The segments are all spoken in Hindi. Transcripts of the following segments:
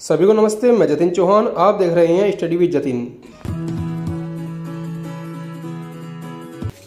सभी को नमस्ते। मैं जतिन चौहान, आप देख रहे हैं स्टडी विद जतिन।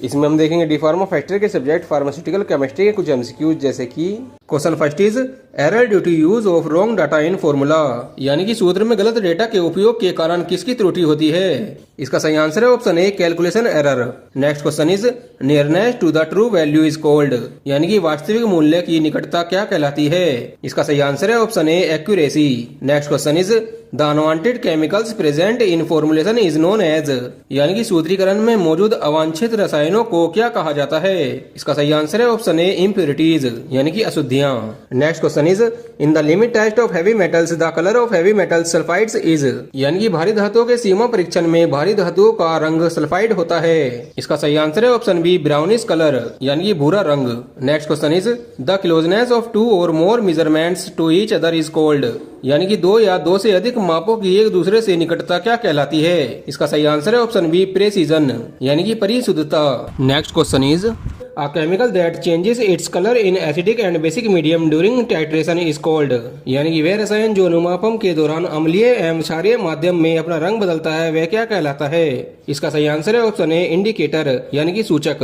इसमें हम देखेंगे डी फार्मा फर्स्ट ईयर के सब्जेक्ट फार्मास्यूटिकल केमिस्ट्री के कुछ एमसीक्यूज, जैसे कि question first is error due to use of wrong data in formula, यानी कि सूत्र में गलत डेटा के उपयोग के कारण किसकी त्रुटि होती है। इसका सही आंसर है option A, calculation error. Next question is nearness to the true value is called, यानी कि वास्तविक मूल्य की निकटता क्या कहलाती है। इसका सही आंसर है option A, accuracy. Next question is the unwanted chemicals present in formulation is known as, यानी कि सूत्रीकरण में मौजूद अवांछित रसायनों को क्या कहा जाता है। इसका सही आंसर है ऑप्शन ए, इम्प्योरिटीज, यानी कि अशुद्धियां। Next question is in the limit test of heavy metals the colour of heavy metals sulphides is, यानी कि भारी धातुओं के सीमा परीक्षण में भारी धातुओं का रंग सल्फाइड होता है। इसका सही आंसर है ऑप्शन बी, ब्राउनिश कलर, यानी कि भूरा रंग। Next question is the closeness of two or more measurements to each other is called, यानी कि दो या दो से अधिक मापों की एक दूसरे से निकटता क्या कहलाती है। इसका सही आंसर है ऑप्शन बी, प्रेसिजन, यानी कि परिशुद्धता। Next question is A chemical that changes its color in acidic and basic medium during titration is called, यानी कि वह रसायन जो अनुमापन के दौरान अम्लीय एवं क्षारीय माध्यम में अपना रंग बदलता है वह क्या कहलाता है। इसका सही आंसर है ऑप्शन ए, इंडिकेटर, यानी कि सूचक।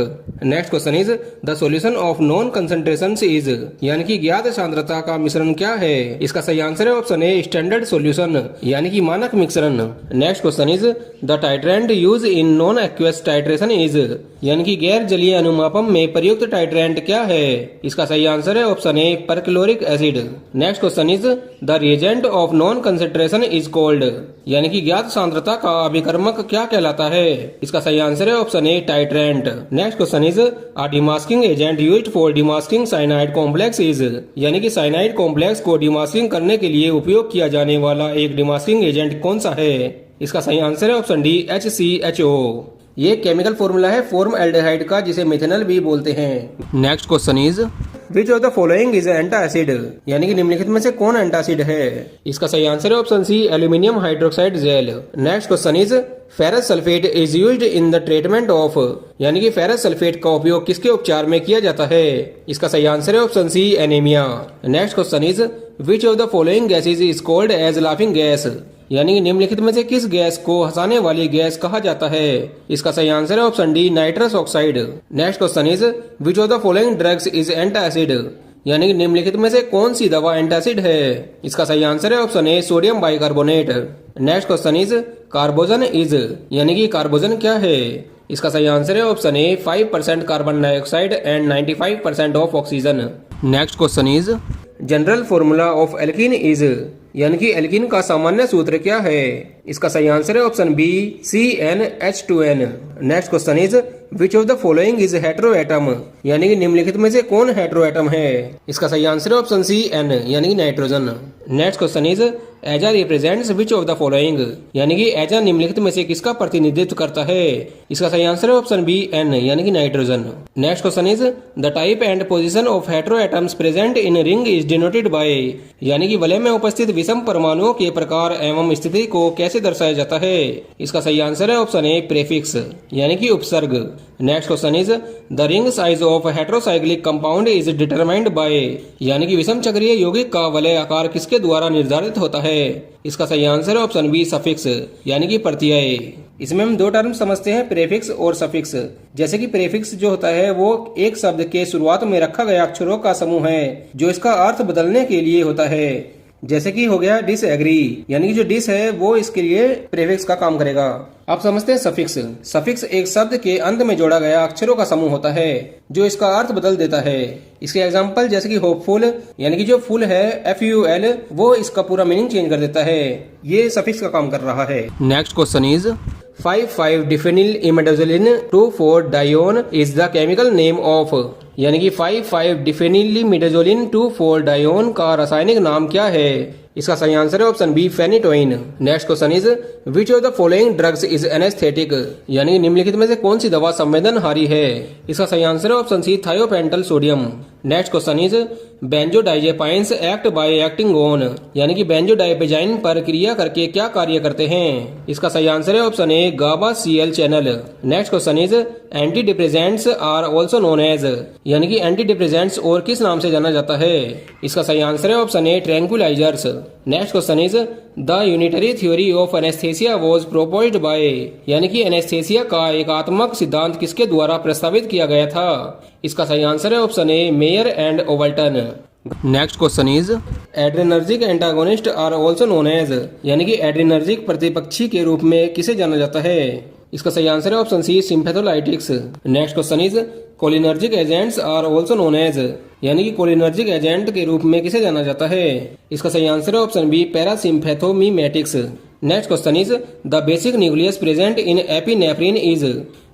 Next question is the solution of non concentration is, यानी कि ज्ञात सांद्रता का मिश्रण क्या है। इसका सही आंसर है ऑप्शन ए, स्टैंडर्ड सॉल्यूशन, यानी कि मानक मिश्रण। Next question is the titrant use in non aqueous titration is, यानी कि गैर जलीय अनुमापन में प्रयुक्त टाइट्रेंट क्या है। इसका सही आंसर है option A, perchloric acid. Next question is the reagent of non concentration is called, यानी कि ज्ञात सांद्रता का अभिकर्मक क्या कहलाता है। इसका सही आंसर है option A, titrant. Next question is a demasking agent used for demasking cyanide complex is, यानी कि साइनाइड कॉम्प्लेक्स को डिमास्किंग करने के लिए उपयोग किया जाने वाला एक डिमास्किंग एजेंट कौन सा है। इसका सही आंसर है ऑप्शन डी, HCHO। ये केमिकल फॉर्मूला है फॉर्मएल्डिहाइड का, जिसे मिथेनॉल भी बोलते हैं। Next question is which of the following is antacid, यानी कि निम्नलिखित में से कौन एंटासिड है। इसका सही आंसर है option C, aluminium hydroxide gel. Next question is ferrous sulphate is used in the treatment of, यानी कि फेरस सल्फेट का उपयोग किसके उपचार में किया जाता है। इसका सही आंसर है option C, anaemia. Next question is which of the following gases is called as laughing gas, यानी कि निम्नलिखित में से किस गैस को हंसाने वाली गैस कहा जाता है। इसका सही आंसर है option D, nitrous oxide. Next question is which of the following drugs is antacid, यानी कि निम्नलिखित में से कौन सी दवा एंटासिड है। इसका सही आंसर है option A, sodium bicarbonate. Next question is carbogen is, यानी कि कार्बोजन क्या है। इसका सही आंसर है option A, 5% carbon dioxide and 95% of oxygen. Next question is general formula of alkene is, यानी कि एल्कीन का सामान्य सूत्र क्या है। इसका सही आंसर है option B, CnH2n। Next question is which of the following is hetero atom, यानी कि निम्नलिखित में से कौन हेटेरो एटम है। इसका सही आंसर है ऑप्शन सी, N, यानी कि नाइट्रोजन। नेक्स्ट क्वेश्चन इज एजा represents which of the following, यानी कि एजा निम्नलिखित में से किसका प्रतिनिधित्व करता है। इसका सही आंसर है ऑप्शन बी, N, यानी कि nitrogen. Next question is the type and position of hetero atoms present in ring is denoted by, यानी कि वलय में उपस्थित विषम परमाणुओं के प्रकार एवं स्थिति को कैसे दर्शाया जाता है। इसका सही आंसर है ऑप्शन ए, प्रेफिक्स, यानी कि उपसर्ग। Next question is the ring size of heterocyclic compound is determined by, यानी कि विषम चक्रीय यौगिक का वलय आकार किसके द्वारा निर्धारित होता है। इसका सही आंसर है ऑप्शन बी, सफिक्स, यानी कि प्रत्यय। इसमें हम दो टर्म समझते हैं, प्रेफिक्स और सफिक्स। जैसे कि प्रेफिक्स जो होता है वो एक शब्द के शुरुआत में रखा गया अक्षरों का समूह है जो इसका अर्थ बदलने के लिए होता है। जैसे कि हो गया डिसएग्री, यानी कि जो डिस है वो इसके लिए प्रेफिक्स का काम करेगा। अब समझते हैं सफिक्स। सफिक्स एक शब्द के अंत में जोड़ा गया अक्षरों का समूह होता है जो इसका अर्थ बदल देता है। इसके एग्जांपल जैसे कि होपफुल, यानी कि जो फुल है FUL, वो इसका पूरा मीनिंग चेंज कर देता है। ये सफिक्स का काम कर रहा है। Next question is five five diphenyl imidazoline 2,4-डायोन is the chemical name of, यानी कि 5,5-डिफेनिल इमिडाजोलिन 2,4-डायोन का रासायनिक नाम क्या है। इसका सही आंसर है option B, phenytoin. Next question is which of the following drugs is anaesthetic, यानी कि निम्नलिखित में से कौन सी दवा संवेदनहारी है। इसका सही आंसर है option C, thiopental sodium. Next question is benzodiazepines act by acting on, यानी कि बेंजोडाइजेपाइन पर क्रिया करके क्या कार्य करते हैं? इसका सही आंसर है option A GABA CL channel. Next question is anti depressants are also known as, यानी कि एंटी डिप्रेसेंट्स और किस नाम से जाना जाता है? इसका सही आंसर है option A tranquillisers. Next question is the unitary theory of anaesthesia was proposed by, यानी कि एनेस्थेसिया का एकात्मक सिद्धांत किसके द्वारा प्रस्तावित किया गया था? इसका सही आंसर है option A Meyer and Overton. Next question is adrenergic antagonists are also known as, यानी कि एड्रेनर्जिक प्रतिपक्षी के रूप में किसे जाना जाता है? इसका सही आंसर है option C sympatholytics. Next question is cholinergic agents are also known as, यानी कि कोलिनर्जिक एजेंट के रूप में किसे जाना जाता है? इसका सही आंसर है option B parasympathomimetics. Next question is the basic nucleus present in epinephrine is,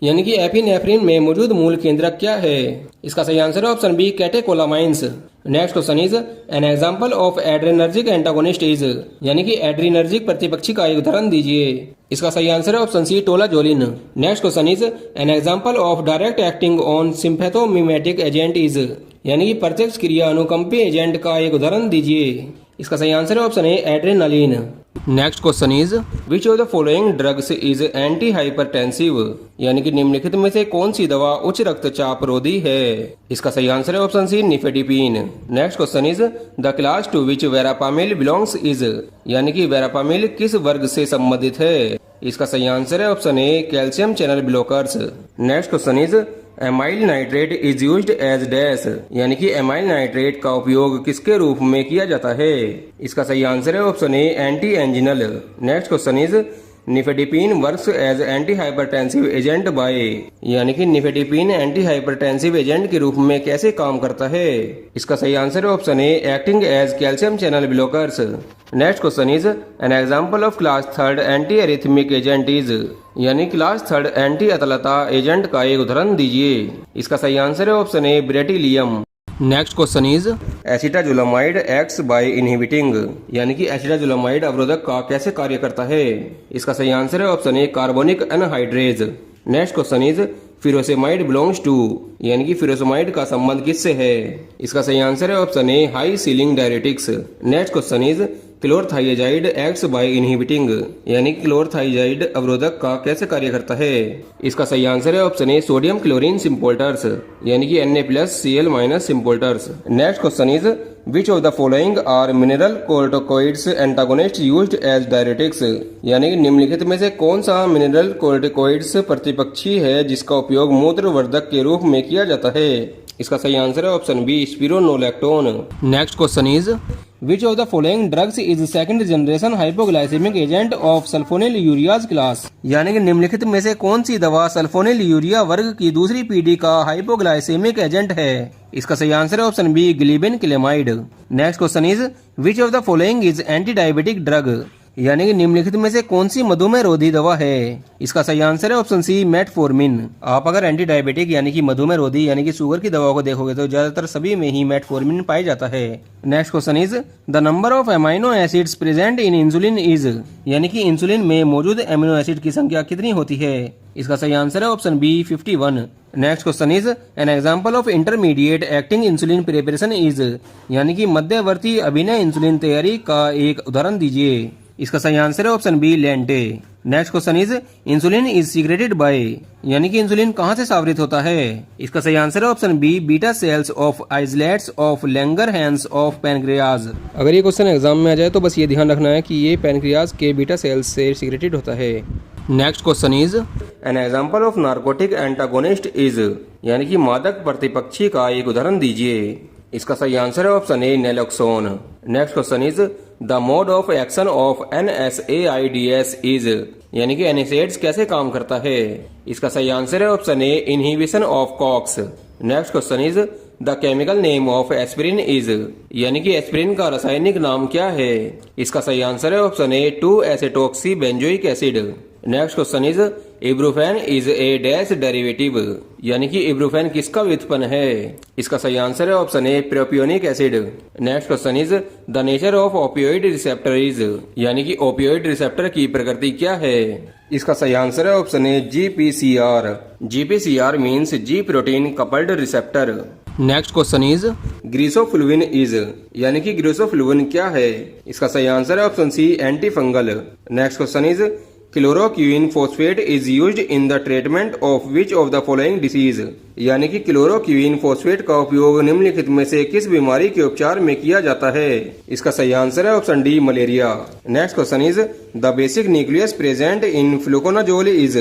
यानी कि एपिनेफ्रिन में मौजूद मूल केंद्रक क्या है? इसका सही आंसर है option B catecholamines. Next question is an example of adrenergic antagonist is, यानी कि एड्रीनर्जिक प्रतिपक्षी का एक उदाहरण दीजिए। इसका सही आंसर है option C tolazoline. Next question is an example of direct acting on sympathomimetic agent is, यानी कि प्रत्यक्ष क्रिया अनुकंपी एजेंट का एक उदाहरण दीजिए। इसका सही आंसर है option A adrenaline. Next question is which of the following drugs is anti hypertensive, यानी कि निम्नलिखित में से कौन सी दवा उच्च रक्तचाप रोधी है? इसका सही आंसर है option C nifedipine. Next question is the class to which verapamil belongs is, यानी कि वेरापामिल किस वर्ग से संबंधित है? इसका सही आंसर है option A calcium channel blockers. Next question is amyl nitrate is used as dash, यानी कि एमाइल नाइट्रेट का उपयोग किसके रूप में किया जाता है? इसका सही आंसर है option A anti anginal. Next question is nifedipine works as anti hypertensive agent by, यानी कि निफेडिपिन एंटी हाइपरटेंसिव एजेंट के रूप में कैसे काम करता है? इसका सही आंसर है option A acting as calcium channel blockers. Next question is an example of class third anti arrhythmic agent is, यानी क्लास थर्ड एंटी अतलता एजेंट का एक उदाहरण दीजिए। इसका सही आंसर है option A bretylium. Next question is acetazolamide acts by inhibiting, यानी कि एसिटाजोलामाइड अवरोधक का कैसे कार्य करता है? इसका सही आंसर है option A carbonic anhydrase. Next question is furosemide belongs to, यानी कि फिरोसेमाइड का संबंध किससे है? इसका सही आंसर है option A high ceiling diuretics. Next question is chlorothiazide acts by inhibiting, यानी कि क्लोरथाइजाइड अवरोधक का कैसे कार्य करता है? इसका सही आंसर है option A sodium chlorine symporters, यानी कि Na+Cl- symporters. Next question is which of the following are mineral corticoids antagonist used as diuretics, यानी कि निम्नलिखित में से कौन सा मिनरल कोर्टिकोइड्स प्रतिपक्षी है जिसका उपयोग मूत्रवर्धक के रूप में किया जाता है? इसका सही आंसर है option B spironolactone. Next question is which of the following drugs is second generation hypoglycaemic agent of sulphonyl ureas class, यानी कि निम्नलिखित में से कौन सी दवा सल्फोनिल यूरिया वर्ग की दूसरी पीढ़ी का हाइपोग्लाइसेमिक एजेंट है? इसका सही आंसर है option B glibenclamide. Next question is which of the following is anti diabetic drug, यानी कि निम्नलिखित में से कौन सी मधुमेह रोधी दवा है? इसका सही आंसर है ऑप्शन सी मेटफॉर्मिन। आप अगर एंटी डायबिटिक यानी कि मधुमेह रोधी यानी कि शुगर की दवाओं को देखोगे तो ज्यादातर सभी में ही मेटफॉर्मिन पाया जाता है। Next question is the number of amino acids present in insulin is, यानी कि इंसुलिन में मौजूद एमिनो एसिड की संख्या कितनी होती है? इसका सही आंसर है option B 51। Next question is an example of intermediate acting insulin preparation is, यानी कि मध्यवर्ती अभिनय इंसुलिन तैयारी का एक उदाहरण दीजिए। इसका सही आंसर है option B lente. Next question is insulin is secreted by, यानी कि इंसुलिन कहाँ से सावरित होता है? इसका सही आंसर है option B beta cells of islets of Langerhans of pancreas. अगर ये क्वेश्चन एग्जाम में आ जाए तो बस ये ध्यान रखना है कि ये पैनक्रियाज के बीटा सेल्स से सीक्रेटेड होता है। Next question is an example of narcotic antagonist is, यानी कि मादक प्रतिपक्षी का एक उदाहरण दीजिए। इसका सही आंसर है option A naloxone. Next question is the mode of action of NSAIDs is, यानी कि एनएसएड्स कैसे काम करता है? इसका सही आंसर है option A inhibition of COX. Next question is the chemical name of aspirin is, यानी कि एस्पिरिन का रासायनिक नाम क्या है? इसका सही आंसर है option A two acetoxy benzoic acid. Next question is ibuprofen is a dash derivative, यानी कि इब्रूफेन किसका व्युत्पन्न है? इसका सही आंसर है option A propionic acid. Next question is the nature of opioid receptor is, यानी कि ओपियोइड रिसेप्टर की प्रकृति क्या है? इसका सही आंसर है option A GPCR। GPCR means G protein coupled receptor. Next question is griseofulvin is यानी कि ग्रीसोफ्लुविन क्या है? इसका सही आंसर है option C anti fungal. Next question is chloroquine phosphate is used in the treatment of which of the following disease यानी कि क्लोरोक्विन फॉस्फेट का उपयोग निम्नलिखित में से किस बीमारी के उपचार में किया जाता है? इसका सही आंसर है option D malaria. Next question is the basic nucleus present in fluconazole is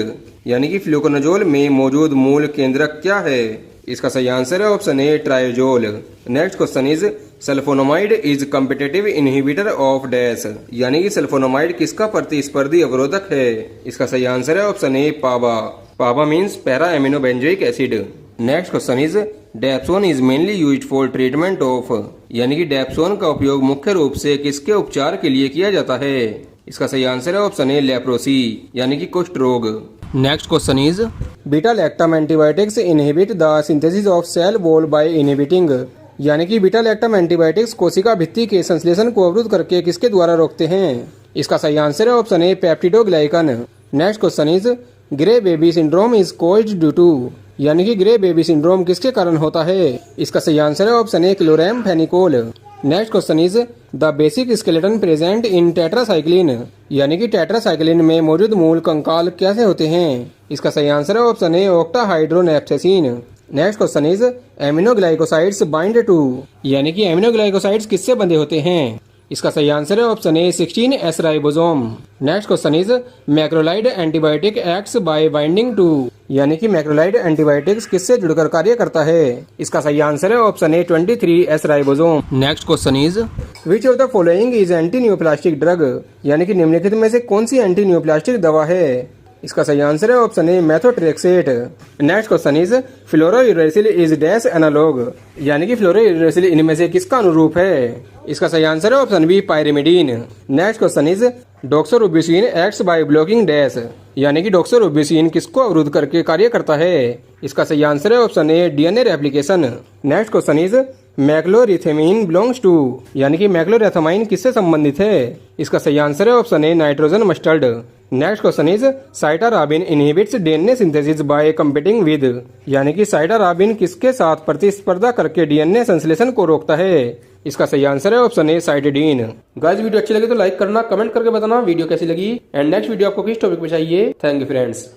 यानी कि फ्लूकोनाजोल में मौजूद मूल केंद्रक क्या है? इसका सही आंसर है option A triazole. Next question is sulfonamide is competitive inhibitor of dash यानी कि सल्फोनामाइड किसका प्रतिस्पर्धी अवरोधक है? इसका सही आंसर है option A PABA. PABA means para amino benzoic acid. Next question is dapsone is mainly used for treatment of यानी कि डेप्सोन का उपयोग मुख्य रूप से किसके उपचार के लिए किया जाता है? इसका सही आंसर है ऑप्शन ए लेप्रोसी यानी कि कुष्ठ रोग। Next question is beta lactam antibiotics inhibit the synthesis of cell wall by inhibiting यानी कि बीटा लैक्टम एंटीबायोटिक्स कोशिका भित्ति के संश्लेषण को अवरुद्ध करके किसके द्वारा रोकते हैं? इसका सही आंसर है option A peptidoglycan. Next question is grey baby syndrome is caused due to यानी कि ग्रे बेबी सिंड्रोम किसके कारण होता है? इसका सही आंसर है option A chloramphenicol. Next question is the basic skeleton present in tetracycline यानी कि टेट्रासाइक्लिन में मौजूद मूल कंकाल कैसे होते हैं? इसका सही आंसर है option A octahydronaphthacene. Next question is aminoglycosides bind to यानी कि एमिनोग्लाइकोसाइड्स किससे बंधे होते हैं? इसका सही आंसर है option A 16S ribosome. Next question is macrolide antibiotic acts by binding to यानी कि मैक्रोलाइड एंटीबायोटिक्स किससे जुड़कर कार्य करता है? इसका सही आंसर है option A 23S ribosome. Next question is which of the following is anti neoplastic drug यानी कि निम्नलिखित में से कौन सी एंटी न्यूप्लास्टिक दवा है? इसका सही आंसर है option A methotrexate. Next question is fluorouracil is dash analogue यानी कि फ्लोरोयूरेसिल इनमें से किसका अनुरूप है? इसका सही आंसर है option B pyrimidine. Next question is doxorubicin acts by blocking dash यानी कि डॉक्सोरुबिसिन किसको अवरुद्ध करके कार्य करता है? इसका सही आंसर है option A DNA replication. Next question is mechlorethamine belongs to यानी कि मैक्लोरेथमाइन किससे संबंधित है? इसका सही आंसर है option A nitrogen mustard. Next question is cytarabine inhibits DNA synthesis by competing with यानी कि साइटाराबिन किसके साथ प्रतिस्पर्धा करके डीएनए संश्लेषण को रोकता है? इसका सही आंसर है ऑप्शन ए साइटिडीन। गाइस वीडियो अच्छी लगी तो लाइक करना, कमेंट करके बताना वीडियो कैसी लगी एंड नेक्स्ट वीडियो आपको किस टॉपिक पे चाहिए। Thank you friends.